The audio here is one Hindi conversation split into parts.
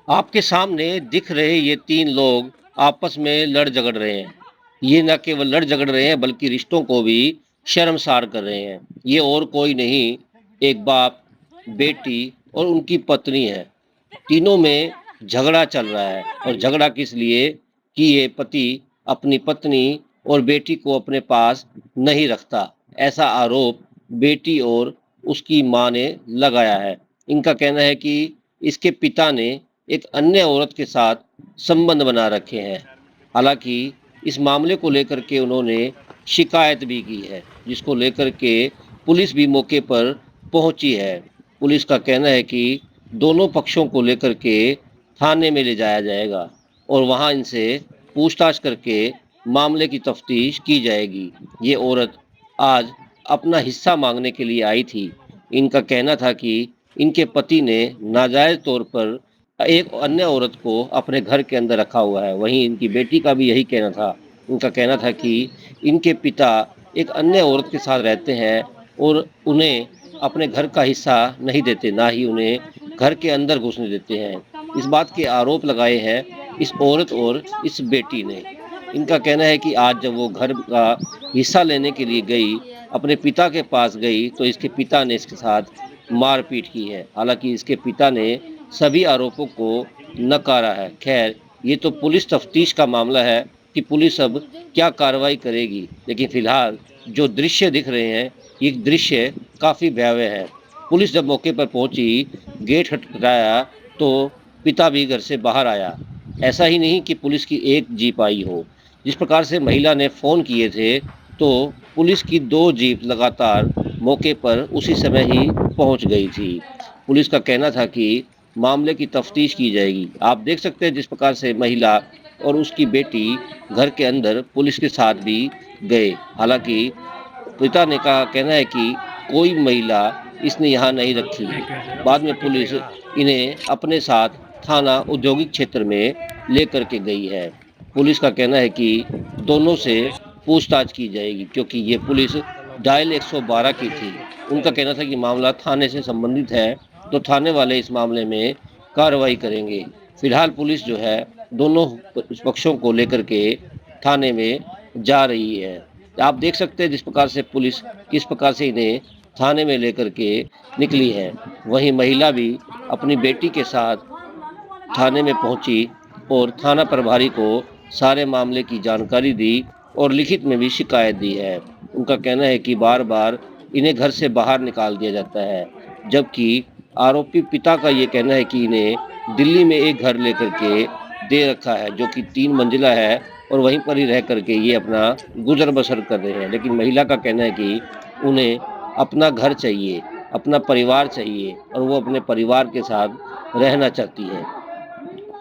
आपके सामने दिख रहे ये 3 लोग आपस में लड़ झगड़ रहे हैं। ये न केवल लड़ झगड़ रहे हैं बल्कि रिश्तों को भी शर्मसार कर रहे हैं। ये और कोई नहीं, एक बाप, बेटी और उनकी पत्नी है। तीनों में झगड़ा चल रहा है और झगड़ा किस लिए कि ये पति अपनी पत्नी और बेटी को अपने पास नहीं रखता। ऐसा आरोप बेटी और उसकी माँ ने लगाया है। इनका कहना है कि इसके पिता ने एक अन्य औरत के साथ संबंध बना रखे हैं। हालांकि इस मामले को लेकर के उन्होंने शिकायत भी की है, जिसको लेकर के पुलिस भी मौके पर पहुंची है। पुलिस का कहना है कि दोनों पक्षों को लेकर के थाने में ले जाया जाएगा और वहां इनसे पूछताछ करके मामले की तफ्तीश की जाएगी। ये औरत आज अपना हिस्सा मांगने के लिए आई थी। इनका कहना था कि इनके पति ने नाजायज तौर पर एक अन्य औरत को अपने घर के अंदर रखा हुआ है। वहीं इनकी बेटी का भी यही कहना था। उनका कहना था कि इनके पिता एक अन्य औरत के साथ रहते हैं और उन्हें अपने घर का हिस्सा नहीं देते, ना ही उन्हें घर के अंदर घुसने देते हैं। इस बात के आरोप लगाए हैं इस औरत और इस बेटी ने। इनका कहना है कि आज जब वो घर का हिस्सा लेने के लिए गई, अपने पिता के पास गई, तो इसके पिता ने इसके साथ मारपीट की है। हालांकि इसके पिता ने सभी आरोपों को नकारा है। खैर, ये तो पुलिस तफ्तीश का मामला है कि पुलिस अब क्या कार्रवाई करेगी, लेकिन फिलहाल जो दृश्य दिख रहे हैं, ये दृश्य काफ़ी भयावह है। पुलिस जब मौके पर पहुंची, गेट खटखटाया, तो पिता भी घर से बाहर आया। ऐसा ही नहीं कि पुलिस की एक जीप आई हो। जिस प्रकार से महिला ने फ़ोन किए थे, तो पुलिस की 2 जीप लगातार मौके पर उसी समय ही पहुंच गई थी। पुलिस का कहना था कि मामले की तफ्तीश की जाएगी। आप देख सकते हैं जिस प्रकार से महिला और उसकी बेटी घर के अंदर पुलिस के साथ भी गए। हालांकि पिता ने कहा कहना है कि कोई महिला इसने यहाँ नहीं रखी। बाद में पुलिस इन्हें अपने साथ थाना औद्योगिक क्षेत्र में लेकर के गई है। पुलिस का कहना है कि दोनों से पूछताछ की जाएगी, क्योंकि ये पुलिस डायल 112 की थी। उनका कहना था कि मामला थाने से संबंधित है, तो थाने वाले इस मामले में कार्रवाई करेंगे। फिलहाल पुलिस जो है दोनों पक्षों को लेकर के थाने में जा रही है। आप देख सकते हैं जिस प्रकार से पुलिस किस प्रकार से इन्हें थाने में लेकर के निकली है। वहीं महिला भी अपनी बेटी के साथ थाने में पहुंची और थाना प्रभारी को सारे मामले की जानकारी दी और लिखित में भी शिकायत दी है। उनका कहना है कि बार-बार इन्हें घर से बाहर निकाल दिया जाता है, जबकि आरोपी पिता का ये कहना है कि इन्हें दिल्ली में एक घर लेकर के दे रखा है, जो कि 3 मंजिला है और वहीं पर ही रह कर के ये अपना गुज़र बसर कर रहे हैं। लेकिन महिला का कहना है कि उन्हें अपना घर चाहिए, अपना परिवार चाहिए और वो अपने परिवार के साथ रहना चाहती है।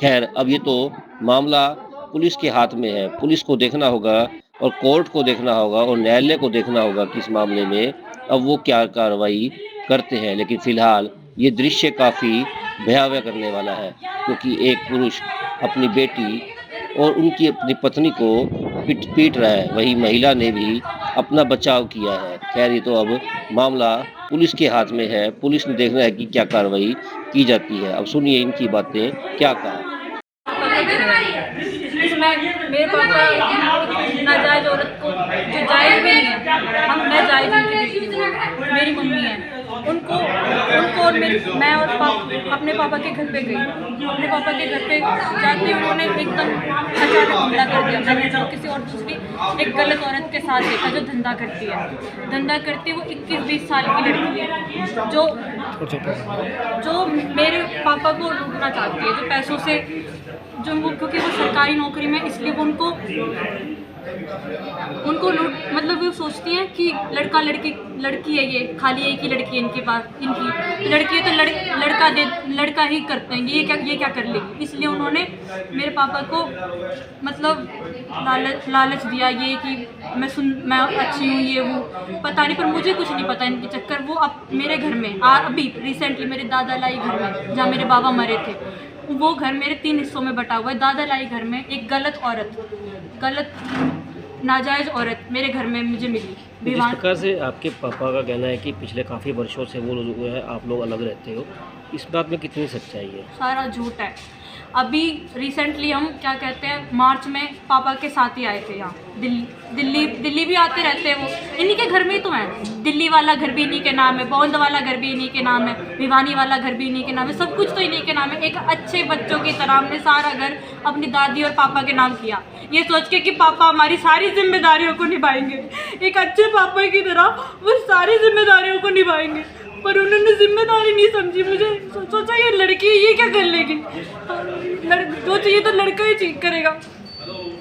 खैर, अब ये तो मामला पुलिस के हाथ में है। पुलिस को देखना होगा और कोर्ट को देखना होगा और न्यायालय को देखना होगा कि इस मामले में अब वो क्या कार्रवाई करते हैं। लेकिन फिलहाल ये दृश्य काफ़ी भयावह करने वाला है, क्योंकि एक पुरुष अपनी बेटी और उनकी अपनी पत्नी को पीट रहा है। वहीं महिला ने भी अपना बचाव किया है। खैर, ये तो अब मामला पुलिस के हाथ में है। पुलिस ने देखना है कि क्या कार्रवाई की जाती है। अब सुनिए इनकी बातें क्या कहा। इसमें मेरे पापा नाजायज औरत को जो जायज भी नहीं है, हम मैं जायज उनकी बेटी हूँ, मेरी मम्मी है, उनको उनको और मैं और अपने पापा के घर पे गई। अपने पापा के घर पे जाते ही उन्होंने एकदम अचानक हमला कर दिया। मैंने जो किसी और दूसरी एक गलत औरत के साथ देखा जो धंधा करती है वो 21-20 साल की लड़की है, जो मेरे पापा को लूटना चाहती है, जो पैसों से, जो वो क्योंकि वो सरकारी नौकरी में, इसलिए वो उनको लूट, मतलब वो सोचती हैं कि लड़की है, ये खाली एक ही लड़की है इनके पास, इनकी लड़की है तो लड़का ही करते हैं, ये क्या कर लेगी। इसलिए उन्होंने मेरे पापा को मतलब लालच दिया, ये कि मैं अच्छी हूँ, ये वो पता नहीं, पर मुझे कुछ नहीं पता इनके चक्कर। वो अब मेरे घर में अभी रिसेंटली मेरे दादा लाई घर में, जहाँ मेरे बाबा मरे थे, वो घर मेरे 3 हिस्सों में बटा हुआ है। दादा लाई घर में एक गलत नाजायज औरत मेरे घर में मुझे मिली। जिस प्रकार से आपके पापा का कहना है कि पिछले काफ़ी वर्षों से वो जो है आप लोग अलग रहते हो, इस बात में कितनी सच्चाई है? सारा झूठ है। अभी रिसेंटली हम क्या कहते हैं मार्च में पापा के साथ ही आए थे यहाँ दिल्ली भी आते रहते हैं, वो इन्हीं के घर में ही तो हैं। दिल्ली वाला घर भी इन्हीं के नाम है, बौंद वाला घर भी इन्हीं के नाम है, भिवानी वाला घर भी इन्हीं के नाम है, सब कुछ तो इन्हीं के नाम है। एक अच्छे बच्चों की तरह हमने सारा घर अपनी दादी और पापा के नाम किया, ये सोच के कि पापा हमारी सारी जिम्मेदारियों को निभाएंगे, एक अच्छे पापा की तरह वो सारी जिम्मेदारियों को निभाएंगे। पर उन्होंने जिम्मेदारी नहीं समझी। मुझे सोचा ये लड़की है, ये क्या कर लेगी, जो चाहिए तो लड़का ही करेगा।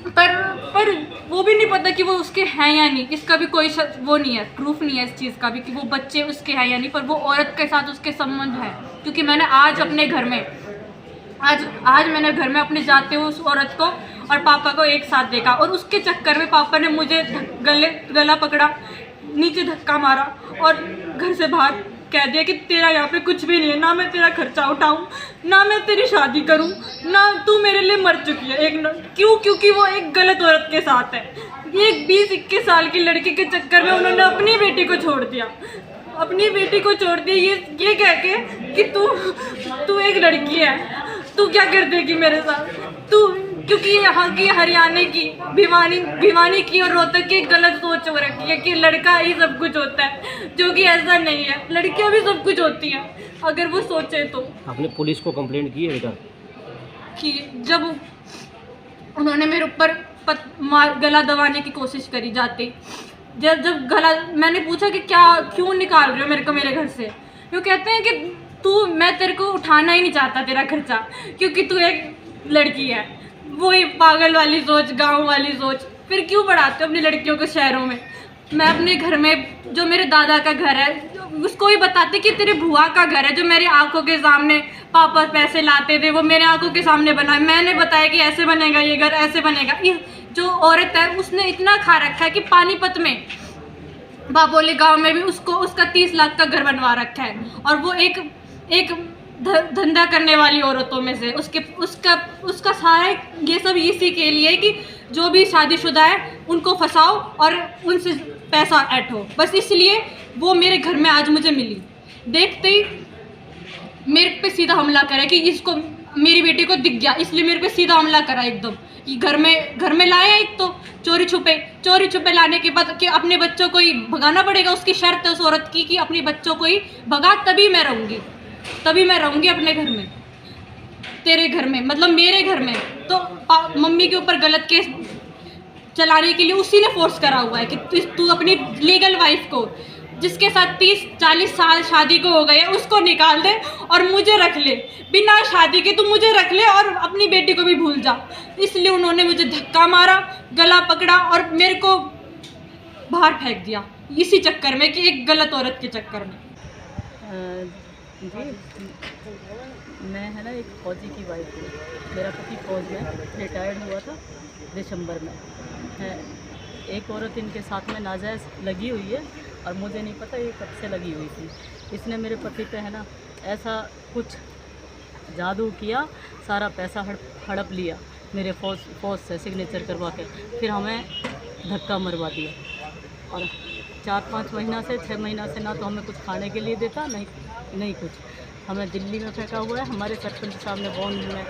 पर वो भी नहीं पता कि वो उसके हैं या नहीं, इसका भी कोई वो नहीं है, प्रूफ नहीं है इस चीज़ का भी कि वो बच्चे उसके हैं या नहीं, पर वो औरत के साथ उसके संबंध है। क्योंकि मैंने आज अपने घर में आज मैंने घर में अपने जाते हुए उस औरत को और पापा को एक साथ देखा, और उसके चक्कर में पापा ने मुझे गला पकड़ा, नीचे धक्का मारा और घर से बाहर कह दिया कि तेरा यहाँ पे कुछ भी नहीं है, ना मैं तेरा खर्चा उठाऊं, ना मैं तेरी शादी करूं, ना तू मेरे लिए मर चुकी है। क्यों? क्योंकि वो एक गलत औरत के साथ है। एक 20-21 साल की लड़की के चक्कर में उन्होंने अपनी बेटी को छोड़ दिया, ये कह के कि तू एक लड़की है, तू क्या कर देगी मेरे साथ, तू। क्योंकि यहाँ की हरियाणा की भिवानी की और रोहतक की गलत सोच हो रखी है कि लड़का ही सब कुछ होता है, जो कि ऐसा नहीं है, लड़कियाँ भी सब कुछ होती हैं अगर वो सोचे तो। आपने पुलिस को कंप्लेंट की है बेटा? कि जब उन्होंने मेरे ऊपर गला दबाने की कोशिश करी जाते, जब गला, मैंने पूछा कि क्यों निकाल रहे हो मेरे को मेरे घर से, वो कहते हैं कि मैं तेरे को उठाना ही नहीं चाहता तेरा खर्चा, क्योंकि तू एक लड़की है। वही पागल वाली सोच, गांव वाली सोच। फिर क्यों बढ़ाते हो अपनी लड़कियों को शहरों में? मैं अपने घर में, जो मेरे दादा का घर है, उसको ही बताते कि तेरे बुआ का घर है, जो मेरी आंखों के सामने पापा पैसे लाते थे, वो मेरे आंखों के सामने बना। मैंने बताया कि ऐसे बनेगा ये घर, ऐसे बनेगा। जो औरत है उसने इतना खा रखा है कि पानीपत में बाबोली गांव में भी उसका 30 लाख का घर बनवा रखा है, और वो एक धंधा करने वाली औरतों में से। उसका सारा ये सब इसी के लिए कि जो भी शादीशुदा है उनको फंसाओ और उनसे पैसा ऐंठो, बस इसलिए वो मेरे घर में आज मुझे मिली। देखते ही मेरे पे सीधा हमला करे कि इसको, मेरी बेटी को दिख गया, इसलिए मेरे पे सीधा हमला करा एकदम कि घर में लाया। एक तो चोरी छुपे लाने के बाद कि अपने बच्चों को ही भगाना पड़ेगा, उसकी शर्त है उस औरत की कि अपने बच्चों को ही भगा, तभी मैं रहूँगी अपने घर में, तेरे घर में, मतलब मेरे घर में। तो मम्मी के ऊपर गलत केस चलाने के लिए उसी ने फोर्स करा हुआ है कि तू अपनी लीगल वाइफ को, जिसके साथ 30-40 साल शादी को हो गए, उसको निकाल दे और मुझे रख ले, बिना शादी के तू मुझे रख ले और अपनी बेटी को भी भूल जा। इसलिए उन्होंने मुझे धक्का मारा, गला पकड़ा और मेरे को बाहर फेंक दिया, इसी चक्कर में कि एक गलत औरत के चक्कर में। जी, मैं है ना एक फौजी की वाइफ हूँ। मेरा पति फौज में रिटायर्ड हुआ था दिसंबर में। है एक औरत इनके साथ में नाजायज़ लगी हुई है और मुझे नहीं पता ये कब से लगी हुई थी। इसने मेरे पति पे है ना ऐसा कुछ जादू किया, सारा पैसा हड़प लिया मेरे फौज से सिग्नेचर करवा के, फिर हमें धक्का मरवा दिया। और 4-5 महीना से 6 महीना से ना तो हमें कुछ खाने के लिए देता, नहीं कुछ। हमें दिल्ली में फेंका हुआ है। हमारे सरपंच साहब ने बॉन्ड में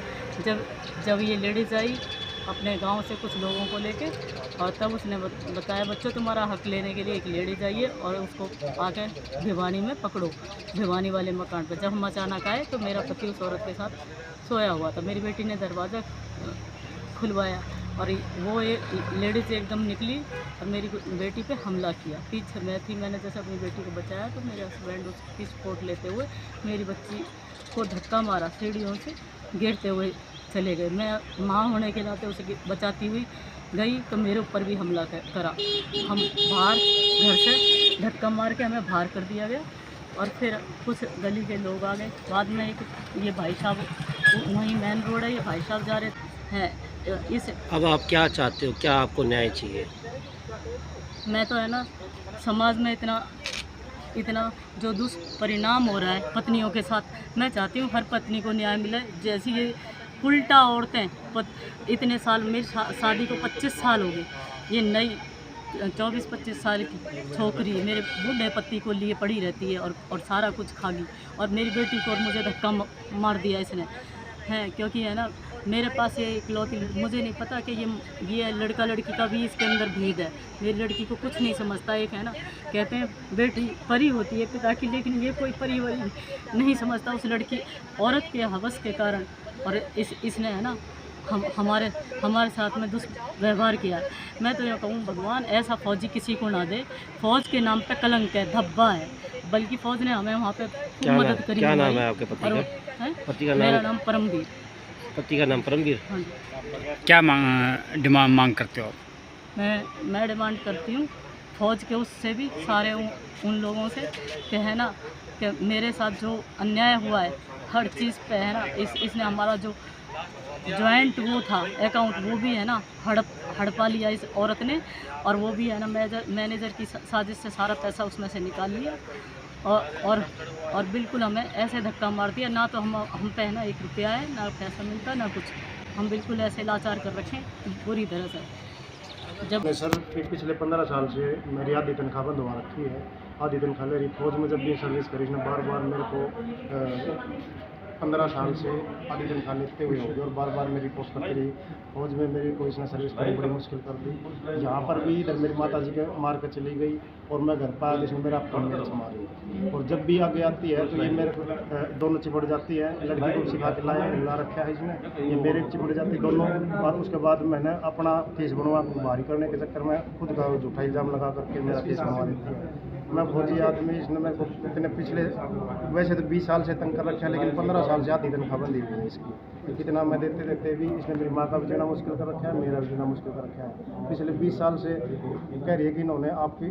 जब ये लेडीज़ आई अपने गांव से कुछ लोगों को लेके, और तब उसने बताया बच्चों तुम्हारा हक लेने के लिए एक लेडीज़ आई है और उसको आके भिवानी में पकड़ो, भिवानी वाले मकान पर। जब हम अचानक आए तो मेरा पति उस औरत के साथ सोया हुआ था। मेरी बेटी ने दरवाज़ा खुलवाया और वो लेडीज़ एकदम निकली और मेरी बेटी पे हमला किया। पीछे मैं थी, मैंने जैसे अपनी बेटी को बचाया तो मेरे हस्बैंड उसकी सपोर्ट लेते हुए मेरी बच्ची को धक्का मारा, सीढ़ियों से गिरते हुए चले गए। मैं माँ होने के नाते उसे बचाती हुई गई तो मेरे ऊपर भी हमला करा। हम बाहर घर से धक्का मार के हमें बाहर कर दिया गया और फिर कुछ गली के लोग आ गए। बाद में ये भाई साहब, वहीं मेन रोड है, ये भाई साहब जा रहे हैं इस। अब आप क्या चाहते हो, क्या आपको न्याय चाहिए? मैं तो है ना समाज में इतना जो दुष्परिणाम हो रहा है पत्नियों के साथ, मैं चाहती हूँ हर पत्नी को न्याय मिले। जैसी ये उल्टा औरतें इतने साल, मेरी शादी को 25 साल हो गए, ये नई 24-25 साल की छोकरी मेरे बूढ़े पति को लिए पड़ी रहती है और सारा कुछ खा गई और मेरी बेटी को और मुझे धक्का मार दिया इसने। हैं, क्योंकि है ना मेरे पास ये इकलौती, मुझे नहीं पता कि ये लड़का लड़की का भी इसके अंदर भेद है। मेरी लड़की को कुछ नहीं समझता। एक है ना कहते हैं बेटी परी होती है पिता की, लेकिन ये कोई परी वरी नहीं समझता उस लड़की औरत के हवस के कारण। और इसने है ना हमारे साथ में दुष्व्यवहार किया। मैं तो यह कहूँ भगवान ऐसा फौजी किसी को ना दे। फौज के नाम पे कलंक है, धब्बा है, बल्कि फौज ने हमें वहाँ पे खूब मदद करी। क्या नाम है आपके पति का? पति का नाम? मेरा नाम परमवीर। पति का नाम परमवीर। हाँ जी। क्या मांग करते हो? मैं डिमांड करती हूँ फौज के उससे भी सारे उन लोगों से कि है ना कि मेरे साथ जो अन्याय हुआ है हर चीज़ पे है ना इसने हमारा जो जॉइंट वो था अकाउंट वो भी है ना हड़पा लिया इस औरत ने। और वो भी है ना मैनेजर की साजिश से सारा पैसा उसमें से निकाल लिया। और बिल्कुल हमें ऐसे धक्का मार दिया। ना तो हम पे है ना 1 रुपया है, ना पैसा मिलता, ना कुछ। हम बिल्कुल ऐसे लाचार कर रखे पूरी तरह से। जब सर पिछले 15 साल से मेरी आधी तनख्वाह बंद हुआ रखी है। आधी तनख्वाह मेरी फौज में जब भी सर्विस करी इसने बार बार मेरे को 15 साल से आधी तनख्वाह लेते हुए होगी और बार बार मेरी पोस्ट करती रही। फौज में मेरी को इसने सर्विस करनी बड़ी मुश्किल कर दी। यहाँ पर भी इधर मेरी माता जी के मार कर चली गई और मैं घर पर आया इसने मेरा फोन मेरे से मारी। और जब भी आगे आती है तो ये मेरे को दोनों चिपट जाती है। लड़की को सिखा के ला रखा है इसने, ये मेरे चिपट जाती दोनों। और उसके बाद मैंने अपना केस बनवा भारी करने के चक्कर में खुद का झूठा इल्ज़ाम लगा करके मेरा केस बनवा देती है। मैं फौजी आदमी, इसने मेरे को इतने पिछले वैसे तो 20 साल से तंग कर रखा है, लेकिन 15 साल से आधी तनख्वाह बंदी हुई है इसकी। कितना मैं देते भी इसने मेरी माँ का भी जीना मुश्किल कर रखा है, मेरा भी जीना मुश्किल कर रखा है। पिछले 20 साल से कह रही है कि इन्होंने आपकी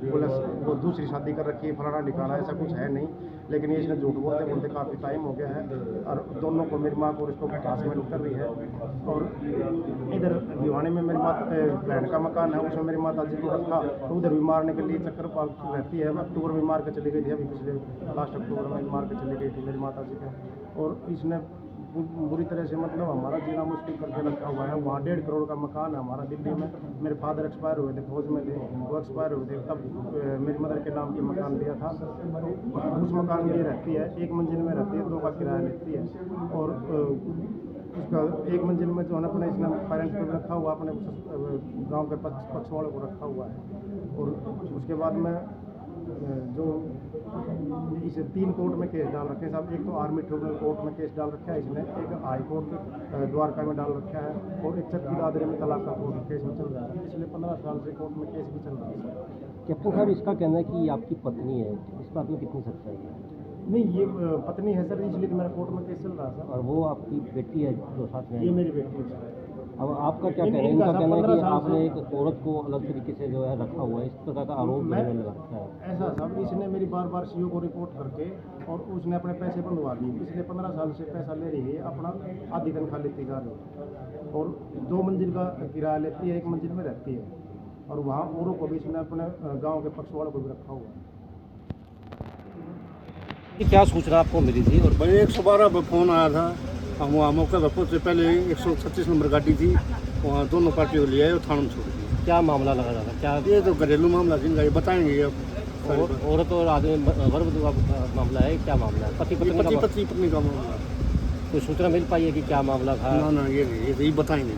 बोले वो दूसरी शादी कर रखी है, फलाना ठिकाना, ऐसा कुछ है नहीं। लेकिन ये इसने झूठ बोलते बोलते काफ़ी टाइम हो गया है। और दोनों को मेरी माँ को इसको हरासमेंट कर रही है। और इधर भिवानी में मेरी बहन का मकान है, उसमें मेरी माता जी को रखा तो उधर भी मारने के लिए चक्कर रहती है। अक्टूबर में मार कर चली गई थी, अभी पिछले लास्ट अक्टूबर में मार कर चली गई थी मेरी माता जी को। और इसने बुरी तरह से मतलब हमारा जीना मुश्किल करके रखा हुआ है। वहाँ 1.5 करोड़ का मकान है हमारा दिल्ली में। मेरे फादर एक्सपायर हुए थे, फौज में थे, वो एक्सपायर हुए थे, तब मेरी मदर के नाम पे मकान दिया था। तो उस मकान में ये रहती है, 1 मंजिल में रहती है, 2 का किराया लेती है। और उसका 1 मंजिल में जो है अपने इसने पेरेंट्स को रखा हुआ, अपने गाँव के पक्ष वालों को रखा हुआ है। और उसके बाद में जो इसे 3 कोर्ट में केस डाल रखे हैं साहब। एक तो आर्मी ट्रिब्यूनल कोर्ट में केस डाल रखा है इसने, एक हाई कोर्ट द्वारका में डाल रखा है, और एक चक्की दादरे में तलाक का कोर्ट केस में चल रहा है। पिछले 15 साल से कोर्ट में केस भी चल रहा है सर। कैप्टन साहब, इसका कहना है कि आपकी पत्नी है, इस बात में कितनी सच्चाई है? नहीं, ये पत्नी है सर, इसलिए तो मेरा कोर्ट में केस चल रहा है सर। और वो आपकी बेटी है जो साथ में? ये मेरी बेटी है सर। अब आपका क्या कहना है? इनका कहना है कि आपने एक औरत को अलग तरीके से जो है रखा हुआ है, इस प्रकार का आरोप मैंने लगा रखा है। ऐसा सब इसने मेरी बार बार सीओ को रिपोर्ट करके और उसने अपने पैसे बंधवा दिए। पिछले 15 साल से पैसा ले रही है, अपना आधी तनख्वाह लेती जा रही है। और 2 मंजिल का किराया लेती है, 1 मंजिल में रहती है। और वहाँ औरों को भी इसने अपने गाँव के पक्ष वालों को भी रखा हुआ है। क्या सूचना आपको मिली थी? और भाई 112 पर फ़ोन आया था। हम वहाँ मौके पर पहुँचे, पहले 136 नंबर गाड़ी थी, वहाँ दोनों पार्टियों को लिया है, थाना में छोड़ दिया। क्या मामला लगा रहा था? क्या ये तो घरेलू मामला जिनका ये बताएंगे अब। औरत और आदमी गर्भ का मामला है? क्या मामला है? पति पत्नी का पत्नी का मामला। कोई सूचना मिल पाई है कि क्या मामला था? ना ये बताएंगे।